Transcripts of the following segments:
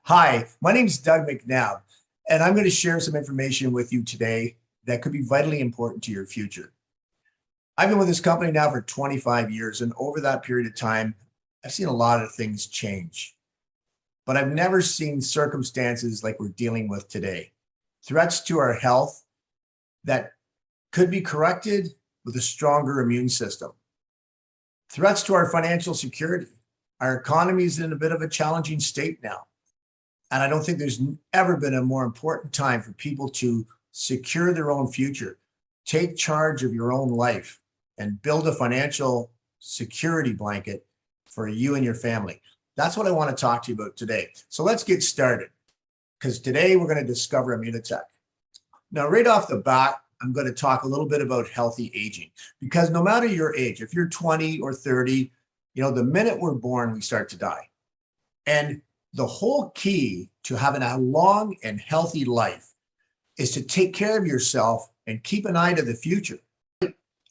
Hi, my name is Doug McNabb, and I'm going to share some information with you today that could be vitally important to your future. I've been with this company now for 25 years, and over that period of time, I've seen a lot of things change. But I've never seen circumstances like we're dealing with today. Threats to our health that could be corrected with a stronger immune system. Threats to our financial security. Our economy is in a bit of a challenging state now. And I don't think there's ever been a more important time for people to secure their own future, take charge of your own life, and build a financial security blanket for you and your family. That's what I want to talk to you about today. So let's get started, because today we're going to discover Immunotech. Now, right off the bat, I'm going to talk a little bit about healthy aging, because no matter your age, if you're 20 or 30, the minute we're born, we start to die. And the whole key to having a long and healthy life is to take care of yourself and keep an eye to the future.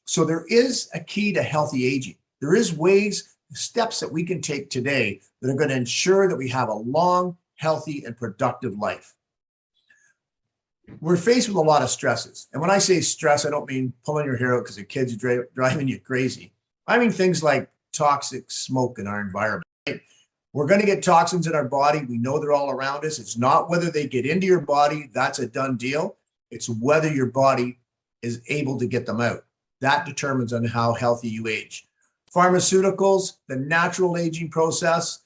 So there is a key to healthy aging. There is ways, steps that we can take today that are going to ensure that we have a long, healthy, and productive life. We're faced with a lot of stresses. And when I say stress, I don't mean pulling your hair out because the kids are driving you crazy. I mean things like toxic smoke in our environment. We're going to get toxins in our body. We know they're all around us. It's not whether they get into your body. That's a done deal. It's whether your body is able to get them out. That determines on how healthy you age. Pharmaceuticals, the natural aging process.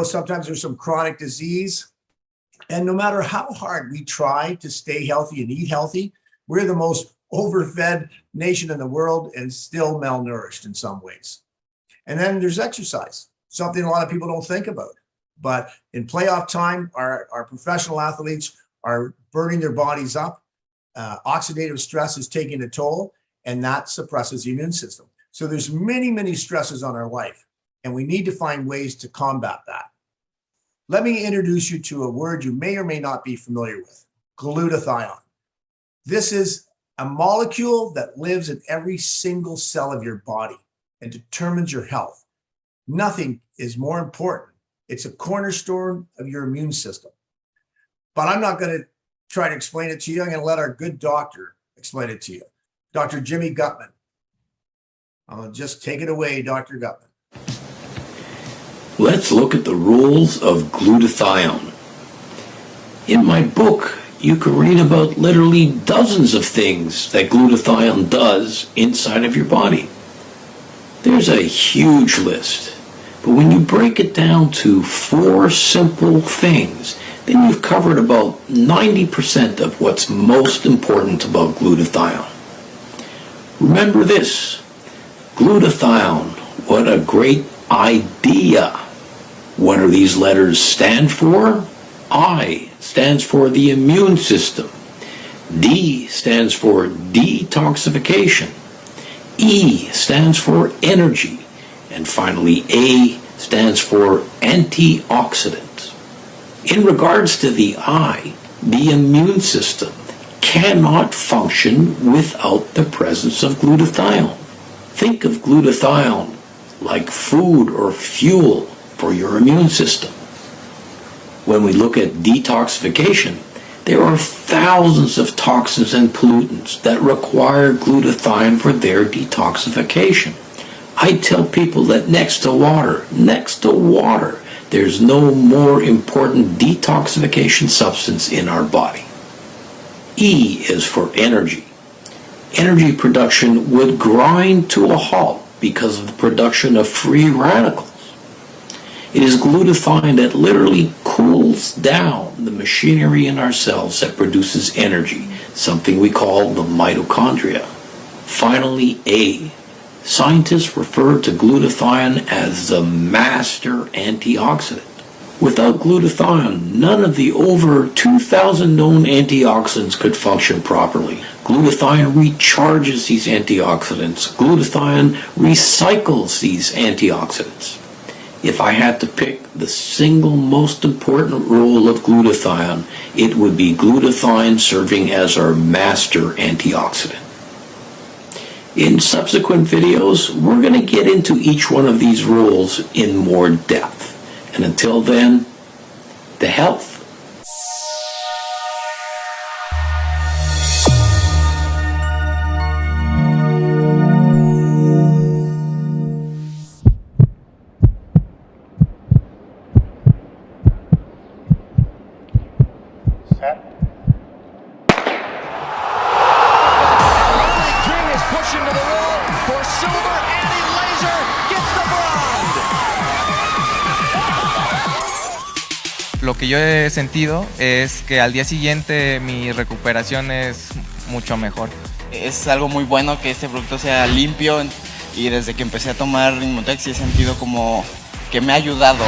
Sometimes there's some chronic disease. And no matter how hard we try to stay healthy and eat healthy, we're the most overfed nation in the world and still malnourished in some ways. And then there's exercise. Something a lot of people don't think about. But in playoff time, our professional athletes are burning their bodies up. Oxidative stress is taking a toll, and that suppresses the immune system. So there's many, many stresses on our life, and we need to find ways to combat that. Let me introduce you to a word you may or may not be familiar with, glutathione. This is a molecule that lives in every single cell of your body and determines your health. Nothing is more important. It's a cornerstone of your immune system. But I'm not going to try to explain it to you. I'm going to let our good doctor explain it to you. Dr. Jimmy Gutman. I'll just take it away, Dr. Gutman. Let's look at the roles of glutathione. In my book, you can read about literally dozens of things that glutathione does inside of your body. There's a huge list, but when you break it down to 4 simple things, then you've covered about 90% of what's most important about glutathione. Remember this, glutathione, what a great idea. What do these letters stand for? I stands for the immune system. D stands for detoxification. E stands for energy. And finally, A stands for antioxidants. In regards to the I, the immune system cannot function without the presence of glutathione. Think of glutathione like food or fuel for your immune system. When we look at detoxification, there are thousands of toxins and pollutants that require glutathione for their detoxification. I tell people that next to water, there's no more important detoxification substance in our body. E is for energy. Energy production would grind to a halt because of the production of free radicals. It is glutathione that literally cools down the machinery in our cells that produces energy, something we call the mitochondria. Finally, A. Scientists refer to glutathione as the master antioxidant. Without glutathione, none of the over 2,000 known antioxidants could function properly. Glutathione recharges these antioxidants. Glutathione recycles these antioxidants. If I had to pick the single most important role of glutathione, it would be glutathione serving as our master antioxidant. In subsequent videos, we're going to get into each one of these roles in more depth. And until then, to health. Lo que yo he sentido es que al día siguiente mi recuperación es mucho mejor. Es algo muy bueno que este producto sea limpio y desde que empecé a tomar Inmunotech sí he sentido como que me ha ayudado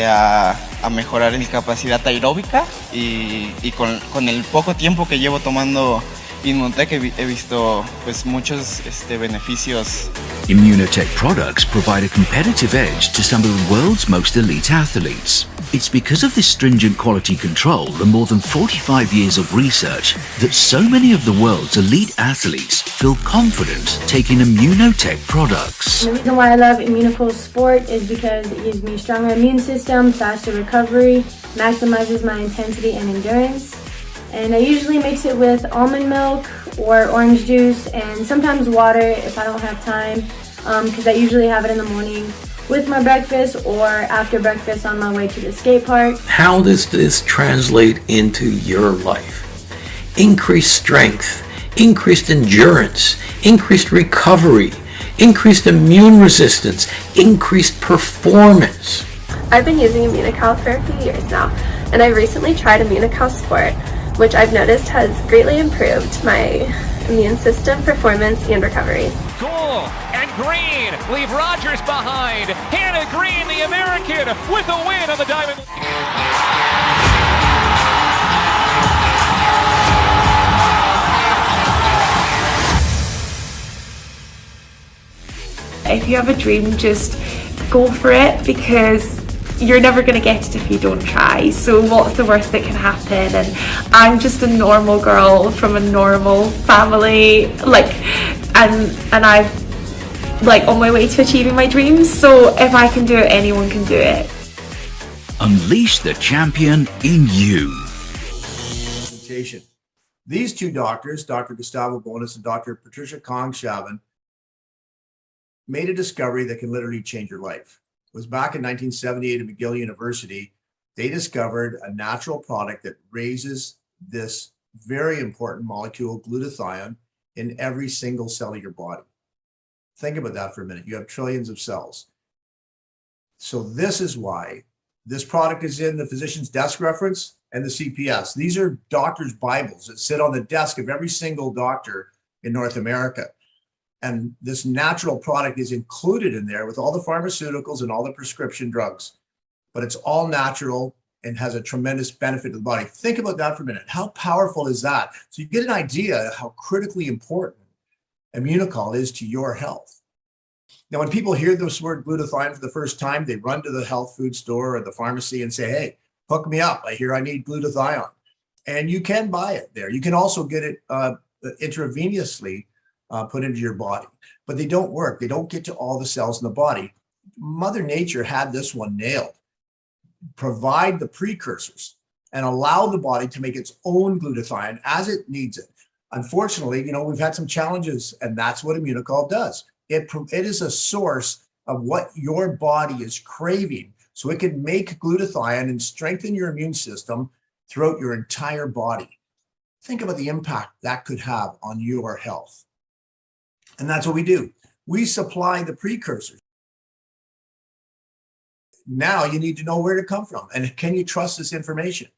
a mejorar mi capacidad aeróbica y con el poco tiempo que llevo tomando Inmunotech he visto pues muchos beneficios. Immunotech products provide a competitive edge to some of the world's most elite athletes. It's because of this stringent quality control and more than 45 years of research that so many of the world's elite athletes feel confident taking Immunotech products. The reason why I love Immunocool Sport is because it gives me a stronger immune system, faster recovery, maximizes my intensity and endurance. And I usually mix it with almond milk or orange juice and sometimes water if I don't have time, because I usually have it in the morning with my breakfast or after breakfast on my way to the skate park. How does this translate into your life? Increased strength, increased endurance, increased recovery, increased immune resistance, increased performance. I've been using Immunocal for a few years now, and I recently tried Immunocal Sport, which I've noticed has greatly improved my immune system, performance, and recovery. Goal and Green leave Rogers behind. Hannah Green, the American, with a win on the Diamond. If you have a dream, just go for it, because you're never going to get it if you don't try. So what's the worst that can happen? And I'm just a normal girl from a normal family, and I've on my way to achieving my dreams. So if I can do it, anyone can do it. Unleash the champion in you. These two doctors, Dr. Gustavo Bonis and Dr. Patricia Kong-Shavin, made a discovery that can literally change your life. It was back in 1978 at McGill University. They discovered a natural product that raises this very important molecule, glutathione, in every single cell of your body. Think about that for a minute. You have trillions of cells. So this is why this product is in the physician's desk reference and the CPS. These are doctors' Bibles that sit on the desk of every single doctor in North America. And this natural product is included in there with all the pharmaceuticals and all the prescription drugs, but it's all natural and has a tremendous benefit to the body. Think about that for a minute. How powerful is that? So you get an idea of how critically important Immunocal is to your health. Now, when people hear this word glutathione for the first time, they run to the health food store or the pharmacy and say, hey, hook me up. I hear I need glutathione. And you can buy it there. You can also get it intravenously put into your body, but they don't work. They don't get to all the cells in the body. Mother Nature had this one nailed. Provide the precursors and allow the body to make its own glutathione as it needs it. Unfortunately, we've had some challenges, and that's what Immunocal does. It is a source of what your body is craving, so it can make glutathione and strengthen your immune system throughout your entire body. Think about the impact that could have on your health. And that's what we do. We supply the precursors. Now you need to know where to come from. And can you trust this information?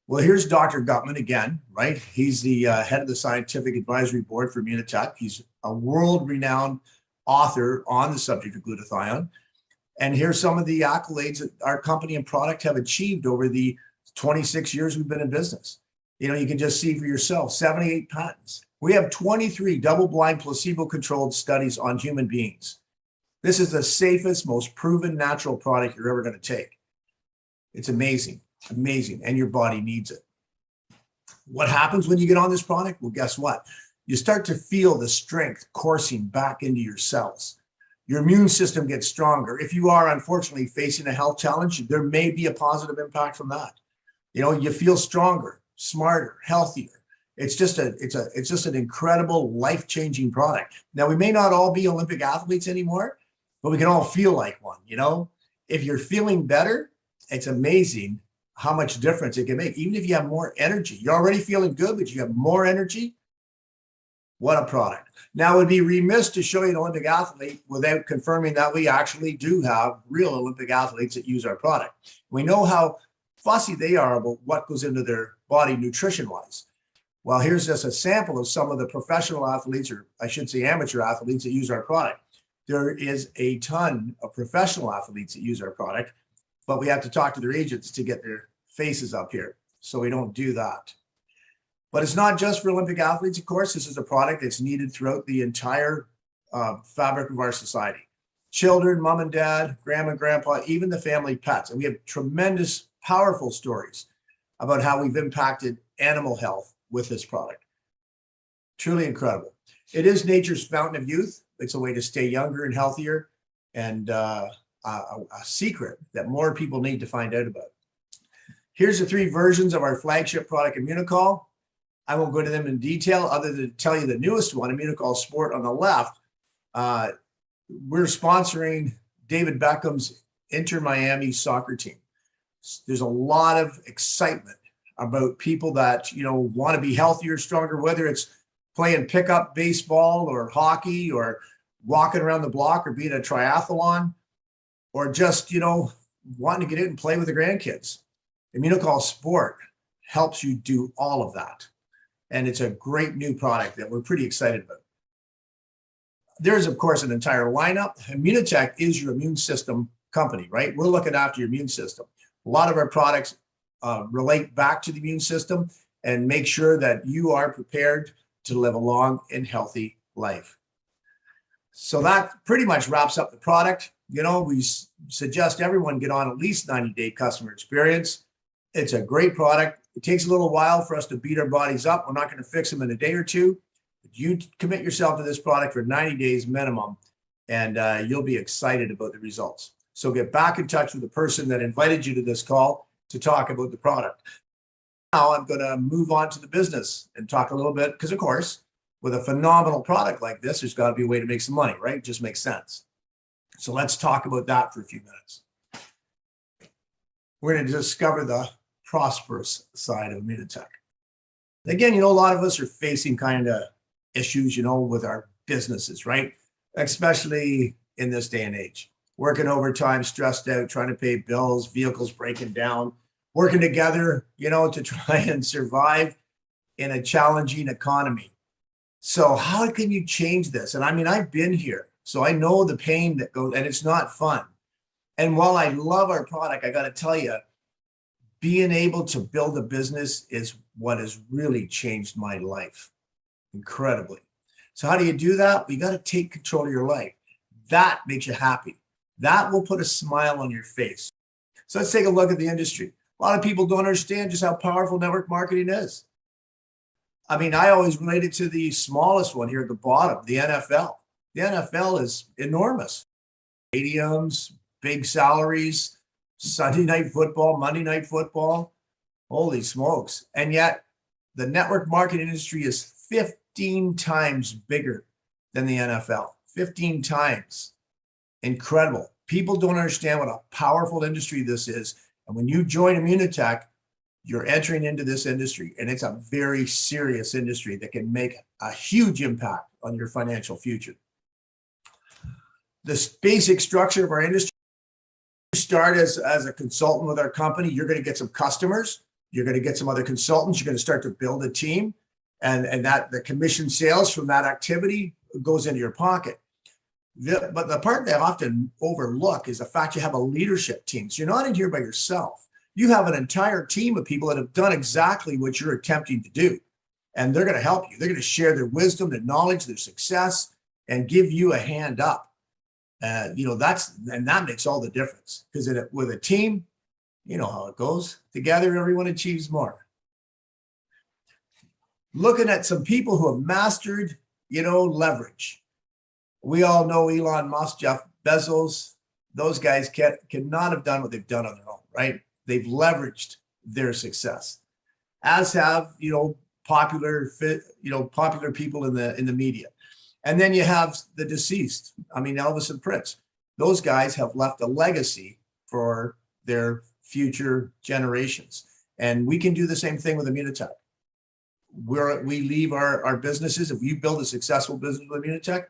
Well, here's Dr. Gutman again, right? He's the head of the Scientific Advisory Board for Immunotech. He's a world-renowned author on the subject of glutathione. And here's some of the accolades that our company and product have achieved over the 26 years we've been in business. You can just see for yourself, 78 patents. We have 23 double-blind placebo-controlled studies on human beings. This is the safest, most proven natural product you're ever going to take. It's amazing, amazing, and your body needs it. What happens when you get on this product? Well, guess what? You start to feel the strength coursing back into your cells. Your immune system gets stronger. If you are unfortunately facing a health challenge, there may be a positive impact from that. You know, you feel stronger, smarter, healthier. It's just an incredible life-changing product. Now, we may not all be Olympic athletes anymore, but we can all feel like one, you know? If you're feeling better, it's amazing how much difference it can make. Even if you have more energy, you're already feeling good, but you have more energy. What a product. Now, it would be remiss to show you an Olympic athlete without confirming that we actually do have real Olympic athletes that use our product. We know how fussy they are about what goes into their body nutrition-wise. Well, here's just a sample of some of the professional athletes, or I should say amateur athletes, that use our product. There is a ton of professional athletes that use our product, but we have to talk to their agents to get their faces up here. So we don't do that. But it's not just for Olympic athletes, of course. This is a product that's needed throughout the entire fabric of our society. Children, mom and dad, grandma and grandpa, even the family pets. And we have tremendous, powerful stories about how we've impacted animal health with this product. Truly incredible. It is nature's fountain of youth. It's a way to stay younger and healthier, and a secret that more people need to find out about. Here's the 3 versions of our flagship product, Immunocal. I won't go to them in detail other than to tell you the newest one, Immunocal Sport on the left. We're sponsoring David Beckham's Inter Miami soccer team. There's a lot of excitement about people that, you know, want to be healthier, stronger, whether it's playing pickup baseball or hockey or walking around the block or being a triathlon, or just, you know, wanting to get out and play with the grandkids. Immunocal Sport helps you do all of that. And it's a great new product that we're pretty excited about. There's, of course, an entire lineup. Immunotech is your immune system company, right? We're looking after your immune system. A lot of our products relate back to the immune system and make sure that you are prepared to live a long and healthy life. So that pretty much wraps up the product. You know, we suggest everyone get on at least 90-day customer experience. It's a great product. It takes a little while for us to beat our bodies up. We're not going to fix them in a day or two. But you commit yourself to this product for 90 days minimum, and you'll be excited about the results. So get back in touch with the person that invited you to this call to talk about the product. Now I'm going to move on to the business and talk a little bit, because of course, with a phenomenal product like this, there's got to be a way to make some money, right? It just makes sense. So let's talk about that for a few minutes. We're going to discover the prosperous side of Immunotech. Again, you know, a lot of us are facing kind of issues, you know, with our businesses, right? Especially in this day and age. Working overtime, stressed out, trying to pay bills, vehicles breaking down, working together, you know, to try and survive in a challenging economy. So how can you change this? And I mean, I've been here, so I know the pain that goes, and it's not fun. And while I love our product, I got to tell you, being able to build a business is what has really changed my life incredibly. So how do you do that? You got to take control of your life. That makes you happy. That will put a smile on your face. So let's take a look at the industry. A lot of people don't understand just how powerful network marketing is. I mean, I always related to the smallest one here at the bottom, the NFL. The NFL is enormous. Stadiums, big salaries, Sunday night football, Monday night football. Holy smokes. And yet the network marketing industry is 15 times bigger than the NFL. 15 times. Incredible. People don't understand what a powerful industry this is. And when you join Immunotech, you're entering into this industry, and it's a very serious industry that can make a huge impact on your financial future. The basic structure of our industry, you start as a consultant with our company, you're going to get some customers, you're going to get some other consultants, you're going to start to build a team, and that the commission sales from that activity goes into your pocket. But the part they often overlook is the fact you have a leadership team. So you're not in here by yourself. You have an entire team of people that have done exactly what you're attempting to do. And they're going to help you. They're going to share their wisdom, their knowledge, their success, and give you a hand up. You know, that makes all the difference. Because with a team, you know how it goes. Together, everyone achieves more. Looking at some people who have mastered, you know, leverage. We all know Elon Musk, Jeff Bezos. Those guys cannot have done what they've done on their own, right? They've leveraged their success, as have, popular people in the media. And then you have the deceased. I mean, Elvis and Prince. Those guys have left a legacy for their future generations. And we can do the same thing with Immunotech. We leave our businesses. If you build a successful business with Immunotech,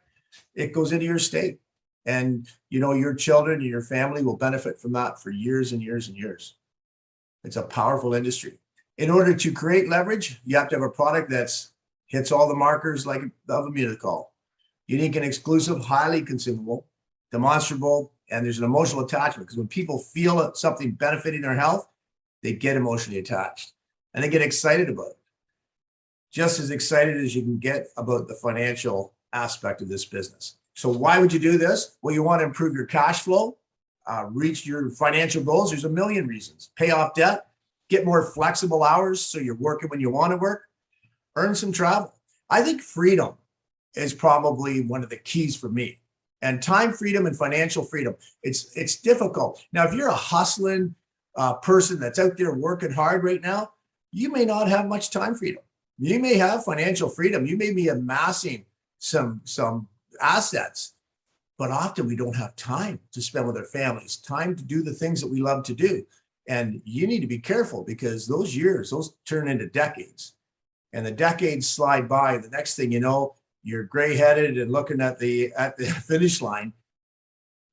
it goes into your estate. And, your children and your family will benefit from that for years and years and years. It's a powerful industry. In order to create leverage, you have to have a product that's hits all the markers like of Immunocal. Unique and exclusive, highly consumable, demonstrable, and there's an emotional attachment, because when people feel something benefiting their health, they get emotionally attached and they get excited about it. Just as excited as you can get about the financial aspect of this business. So why would you do this? Well, you want to improve your cash flow, reach your financial goals. There's a million reasons. Pay off debt, get more flexible hours so you're working when you want to work, earn some travel. I think freedom is probably one of the keys for me. And time freedom and financial freedom. It's difficult. Now, if you're a hustling person that's out there working hard right now, you may not have much time freedom. You may have financial freedom. You may be amassing some assets, but often we don't have time to spend with our families, time to do the things that we love to do. And you need to be careful, because those years, those turn into decades, and the decades slide by. And the next thing you know, you're gray-headed and looking at the finish line.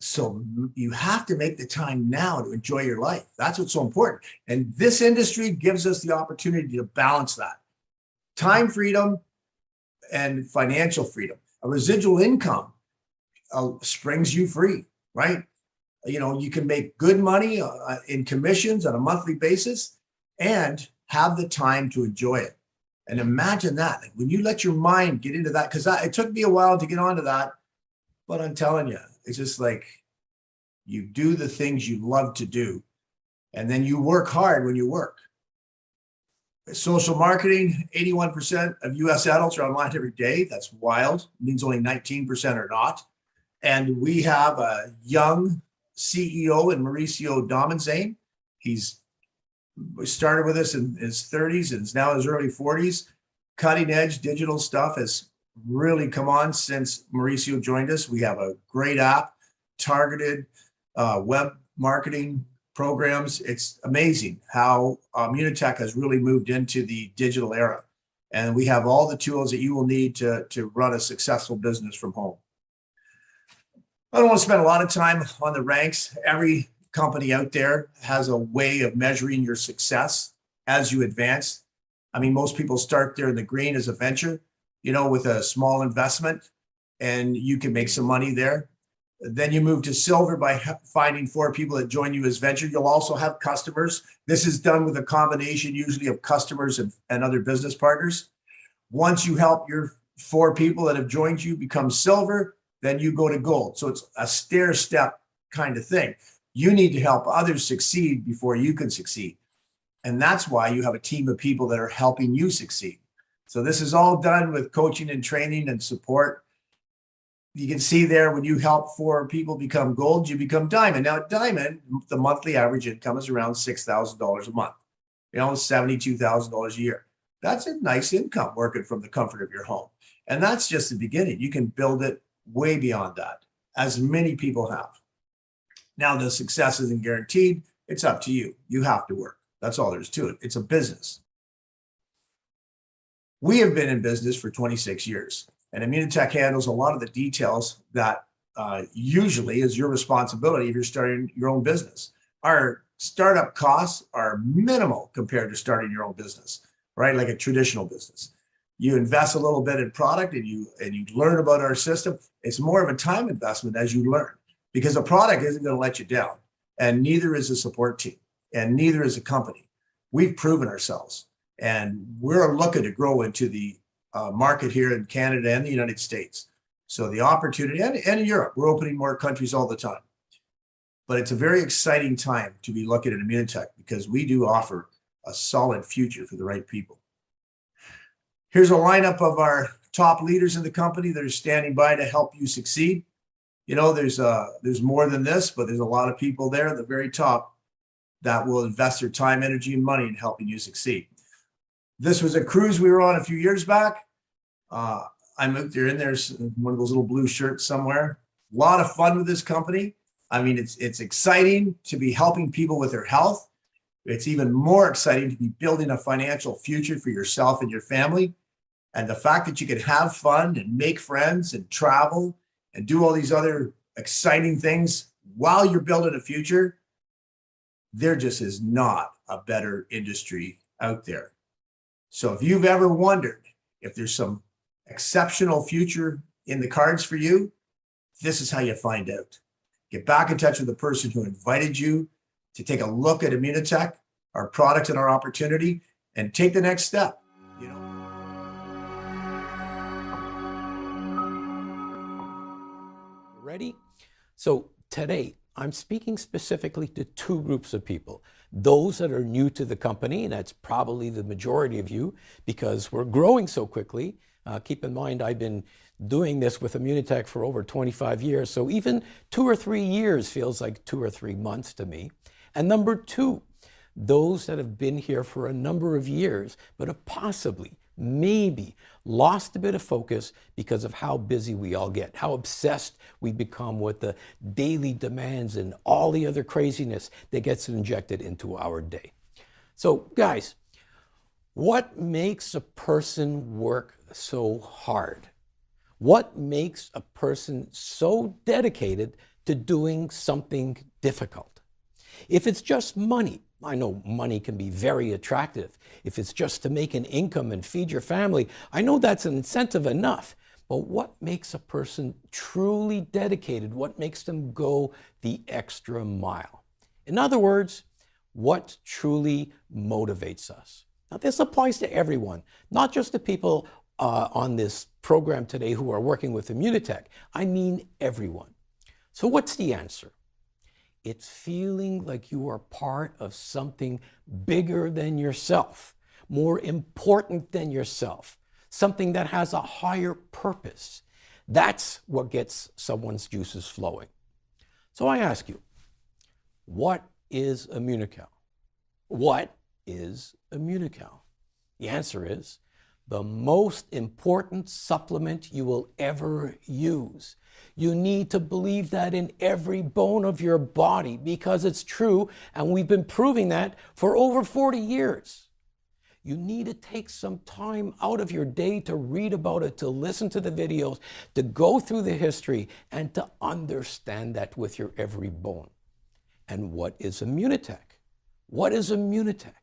So you have to make the time now to enjoy your life. That's what's so important. And this industry gives us the opportunity to balance that. Time freedom and financial freedom. A residual income springs you free, right? You can make good money in commissions on a monthly basis and have the time to enjoy it. And imagine that, like, when you let your mind get into that, because it took me a while to get onto that, but I'm telling you, it's just like you do the things you love to do, and then you work hard when you work. Social marketing, 81% of US adults are online every day. That's wild. It means only 19% are not. And we have a young CEO in Mauricio Domenzane. He's started with us in his 30s and is now in his early 40s. Cutting edge digital stuff has really come on since Mauricio joined us. We have a great app, targeted web marketing programs. It's amazing how Immunotech has really moved into the digital era. And we have all the tools that you will need to run a successful business from home. I don't want to spend a lot of time on the ranks. Every company out there has a way of measuring your success as you advance. I mean, most people start there in the green as a venture, with a small investment, and you can make some money there. Then you move to silver by finding 4 people that join you as venture. You'll also have customers. This is done with a combination usually of customers and other business partners. Once you help your 4 people that have joined you become silver, then you go to gold. So it's a stair step kind of thing. You need to help others succeed before you can succeed. And that's why you have a team of people that are helping you succeed. So this is all done with coaching and training and support. You can see there, when you help 4 people become gold, you become diamond. Now at diamond, the monthly average income is around $6,000 a month, $72,000 a year. That's a nice income working from the comfort of your home. And that's just the beginning. You can build it way beyond that, as many people have. Now, the success isn't guaranteed. It's up to you. You have to work. That's all there is to it. It's a business. We have been in business for 26 years, and Immunotech handles a lot of the details that usually is your responsibility if you're starting your own business. Our startup costs are minimal compared to starting your own business, right? Like a traditional business. You invest a little bit in product and you learn about our system. It's more of a time investment as you learn, because the product isn't going to let you down, and neither is a support team, and neither is a company. We've proven ourselves, and we're looking to grow into the market here in Canada and the United States. So the opportunity, and in Europe, we're opening more countries all the time. But it's a very exciting time to be looking at Immunotech, because we do offer a solid future for the right people. Here's a lineup of our top leaders in the company that are standing by to help you succeed. There's more than this, but there's a lot of people there at the very top that will invest their time, energy, and money in helping you succeed. This was a cruise we were on a few years back. They're in there, one of those little blue shirts somewhere. A lot of fun with this company. I mean, it's exciting to be helping people with their health. It's even more exciting to be building a financial future for yourself and your family. And the fact that you can have fun and make friends and travel and do all these other exciting things while you're building a future, there just is not a better industry out there. So if you've ever wondered if there's some exceptional future in the cards for you, this is how you find out. Get back in touch with the person who invited you to take a look at Immunotech, our product and our opportunity, and take the next step. Ready? So today, I'm speaking specifically to two groups of people. Those that are new to the company, and that's probably the majority of you because we're growing so quickly. Keep in mind, I've been doing this with Immunotech for over 25 years, so even 2 or 3 years feels like 2 or 3 months to me. And number two, those that have been here for a number of years, but have possibly, maybe, lost a bit of focus because of how busy we all get, how obsessed we become with the daily demands and all the other craziness that gets injected into our day. So guys, what makes a person work so hard? What makes a person so dedicated to doing something difficult? If it's just money, I know money can be very attractive. If it's just to make an income and feed your family, I know that's an incentive enough. But what makes a person truly dedicated? What makes them go the extra mile? In other words, what truly motivates us? Now, this applies to everyone, not just the people on this program today who are working with Immunotech. I mean everyone. So what's the answer? It's feeling like you are part of something bigger than yourself, more important than yourself, something that has a higher purpose. That's what gets someone's juices flowing. So I ask you, what is Immunocal? What is Immunocal? The answer is the most important supplement you will ever use. You need to believe that in every bone of your body because it's true, and we've been proving that for over 40 years. You need to take some time out of your day to read about it, to listen to the videos, to go through the history, and to understand that with your every bone. And what is Immunotech? What is Immunotech?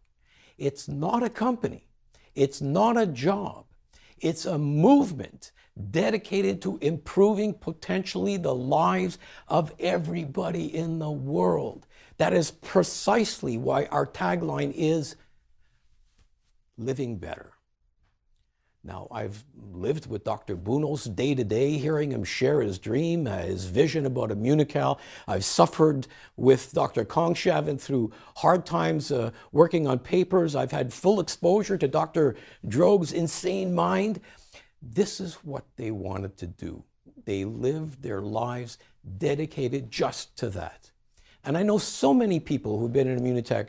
It's not a company. It's not a job. It's a movement dedicated to improving potentially the lives of everybody in the world. That is precisely why our tagline is living better. Now, I've lived with Dr. Bunos day to day, hearing him share his dream, his vision about Immunocal. I've suffered with Dr. Kongshaven through hard times working on papers. I've had full exposure to Dr. Droge's insane mind. This is what they wanted to do. They lived their lives dedicated just to that. And I know so many people who've been in Immunotech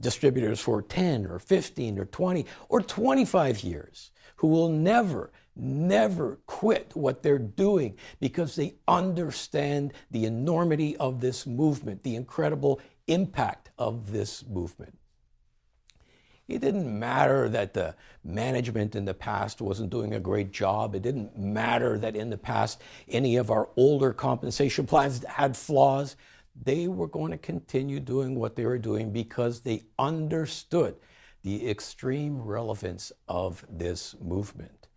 distributors for 10 or 15 or 20 or 25 years who will never quit what they're doing because they understand the enormity of this movement, the incredible impact of this movement. It didn't matter that the management in the past wasn't doing a great job. It didn't matter that in the past any of our older compensation plans had flaws. They were going to continue doing what they were doing because they understood the extreme relevance of this movement.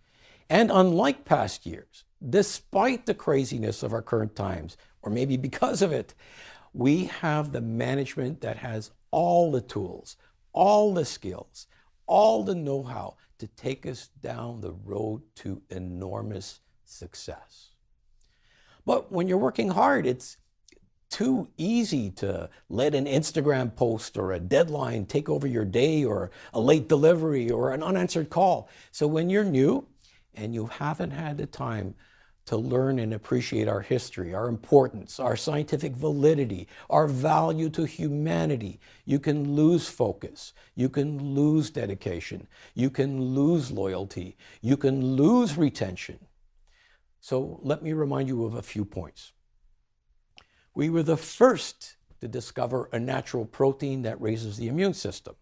And unlike past years, despite the craziness of our current times, or maybe because of it, we have the management that has all the tools, all the skills, all the know-how to take us down the road to enormous success. But when you're working hard, it's too easy to let an Instagram post or a deadline take over your day, or a late delivery or an unanswered call. So when you're new and you haven't had the time to learn and appreciate our history, our importance, our scientific validity, our value to humanity, you can lose focus, you can lose dedication, you can lose loyalty, you can lose retention. So let me remind you of a few points. We were the first to discover a natural protein that raises the immune system.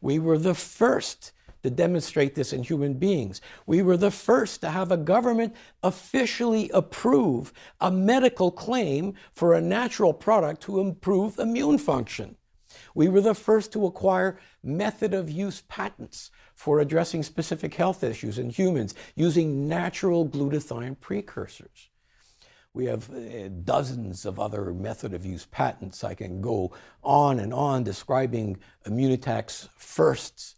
We were the first to demonstrate this in human beings. We were the first to have a government officially approve a medical claim for a natural product to improve immune function. We were the first to acquire method of use patents for addressing specific health issues in humans using natural glutathione precursors. We have dozens of other method of use patents. I can go on and on describing Immunotech's firsts.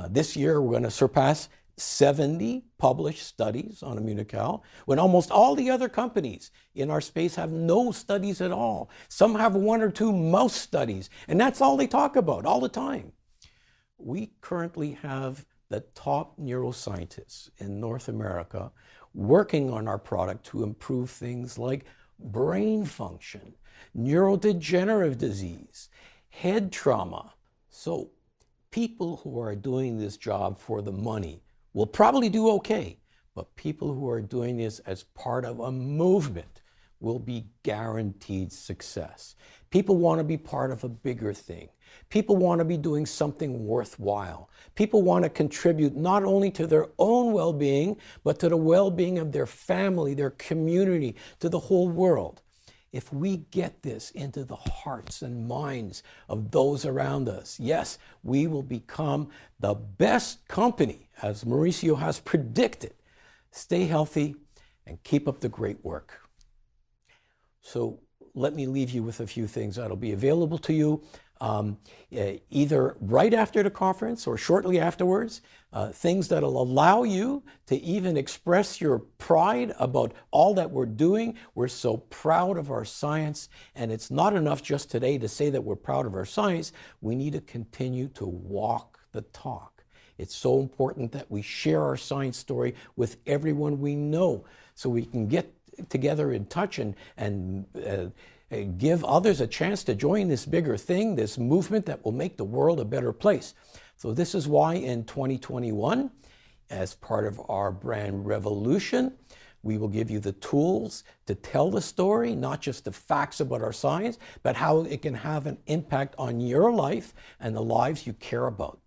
This year, we're going to surpass 70 published studies on Immunocal, when almost all the other companies in our space have no studies at all. Some have 1 or 2 mouse studies, and that's all they talk about all the time. We currently have the top neuroscientists in North America working on our product to improve things like brain function, neurodegenerative disease, head trauma. So people who are doing this job for the money will probably do okay, but people who are doing this as part of a movement will be guaranteed success. People want to be part of a bigger thing. People want to be doing something worthwhile. People want to contribute not only to their own well-being, but to the well-being of their family, their community, to the whole world. If we get this into the hearts and minds of those around us, yes, we will become the best company, as Mauricio has predicted. Stay healthy and keep up the great work. So let me leave you with a few things that'll be available to you either right after the conference or shortly afterwards, things that'll allow you to even express your pride about all that we're doing. We're so proud of our science, and it's not enough just today to say that we're proud of our science. We need to continue to walk the talk. It's so important that we share our science story with everyone we know so we can get together in touch and give others a chance to join this bigger thing, this movement that will make the world a better place. So this is why in 2021, as part of our brand revolution, we will give you the tools to tell the story, not just the facts about our science, but how it can have an impact on your life and the lives you care about.